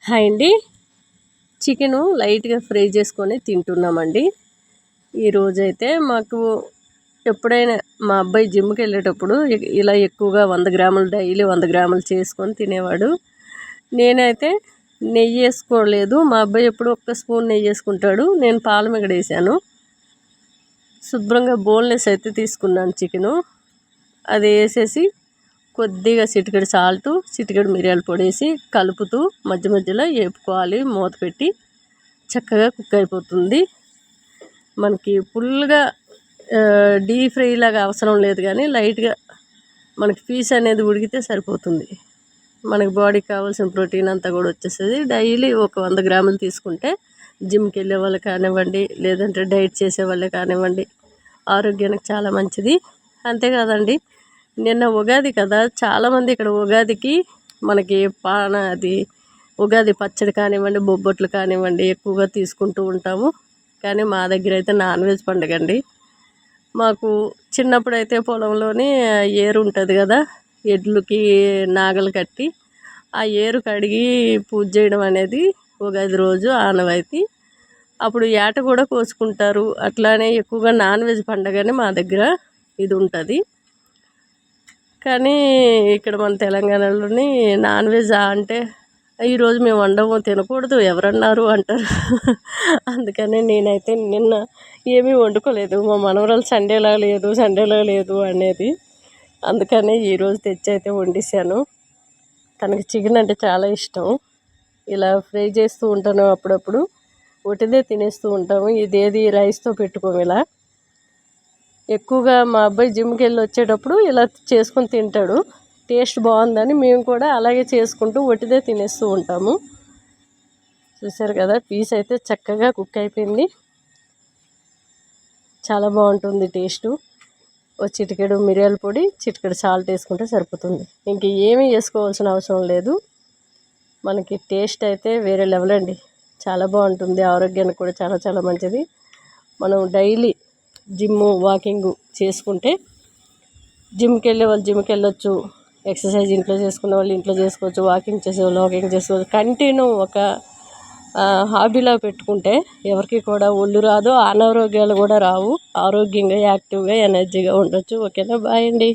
Hi అండి. Chicken లైట్గా fry చేసుకొని తింటున్నామండి. ఈరోజైతే మాకు ఎప్పుడైనా మా అబ్బాయి జిమ్కి వెళ్ళేటప్పుడు ఇలా ఎక్కువగా 100 గ్రాములు డైలీ 100 గ్రాములు చేసుకొని తినేవాడు. నేనైతే నెయ్యి వేసుకోలేదు. మా అబ్బాయి ఎప్పుడు ఒక్క స్పూన్ నెయ్యి వేసుకుంటాడు. నేను పాలమిగడ వేసాను. శుభ్రంగా బోన్లెస్ అయితే తీసుకున్నాను చికెను. అది వేసేసి కొద్దిగా చిటికెడు సాల్టు, చిటికెడు మిరియాల పొడి వేసి కలుపుతూ మధ్య మధ్యలో వేపుకోవాలి. మూత పెట్టి చక్కగా కుక్ అయిపోతుంది. మనకి ఫుల్గా డీప్ ఫ్రై లాగా అవసరం లేదు, కానీ లైట్గా మనకి పీస్ అనేది ఉడికితే సరిపోతుంది. మనకి బాడీకి కావాల్సిన ప్రోటీన్ అంతా కూడా వచ్చేస్తుంది. డైలీ ఒక 100 గ్రాములు తీసుకుంటే జిమ్కి వెళ్ళే వాళ్ళు కానివ్వండి, లేదంటే డైట్ చేసే వాళ్ళే కానివ్వండి, ఆరోగ్యానికి చాలా మంచిది. అంతేకాదండి, నిన్న ఉగాది కదా, చాలామంది ఇక్కడ ఉగాదికి మనకి ఉగాది పచ్చడి కానివ్వండి, బొబ్బట్లు కానివ్వండి ఎక్కువగా తీసుకుంటూ ఉంటాము. కానీ మా దగ్గర అయితే నాన్ వెజ్ పండుగ అండి. మాకు చిన్నప్పుడైతే పొలంలోని ఏరు ఉంటుంది కదా, ఎడ్లకి నాగలు కట్టి ఆ ఏరు కడిగి పూజ చేయడం అనేది ఉగాది రోజు ఆనవాయితీ. అప్పుడు ఏట కూడా కోసుకుంటారు. అట్లానే ఎక్కువగా నాన్ వెజ్ పండుగని మా దగ్గర ఇది ఉంటుంది. కానీ ఇక్కడ మన తెలంగాణలోని నాన్ వెజ్ అంటే ఈరోజు మేము వండము, తినకూడదు, ఎవరన్నారు అంటారు. అందుకనే నేనైతే నిన్న ఏమీ వండుకోలేదు. మా మనవరాలు సండేలో లేదు అనేది. అందుకనే ఈరోజు తెచ్చి అయితే వండేసాను. తనకి చికెన్ అంటే చాలా ఇష్టం. ఇలా ఫ్రై చేస్తూ ఉంటాను, అప్పుడప్పుడు ఒటిదే తినేస్తూ ఉంటాము. ఇదేది రైస్తో పెట్టుకోము. ఇలా ఎక్కువగా మా అబ్బాయి జిమ్కి వెళ్ళి వచ్చేటప్పుడు ఇలా చేసుకొని తింటాడు. టేస్ట్ బాగుందని మేము కూడా అలాగే చేసుకుంటూ ఒటిదే తినేస్తూ ఉంటాము. చూసారు కదా, పీస్ అయితే చక్కగా కుక్ అయిపోయింది. చాలా బాగుంటుంది టేస్టు. ఒక చిటికెడు మిరియాల పొడి, చిటికెడు సాల్ట్ వేసుకుంటే సరిపోతుంది. ఇంక ఏమీ వేసుకోవాల్సిన అవసరం లేదు. మనకి టేస్ట్ అయితే వేరే లెవెల్ అండి. చాలా బాగుంటుంది. ఆరోగ్యానికి కూడా చాలా చాలా మంచిది. మనం డైలీ వాకింగ్ చేసుకుంటే, జిమ్కి వెళ్ళే వాళ్ళు జిమ్కి వెళ్ళొచ్చు, ఎక్సర్సైజ్ ఇంట్లో చేసుకునే వాళ్ళు ఇంట్లో చేసుకోవచ్చు, వాకింగ్ చేసే వాళ్ళు వాకింగ్ చేసుకోవచ్చు. కంటిన్యూ ఒక హాబీలా పెట్టుకుంటే ఎవరికి కూడా ఒళ్ళు రాదు, అనారోగ్యాలు కూడా రావు. ఆరోగ్యంగా, యాక్టివ్గా, ఎనర్జీగా ఉండొచ్చు. ఓకేనా? బాయ్ అండి.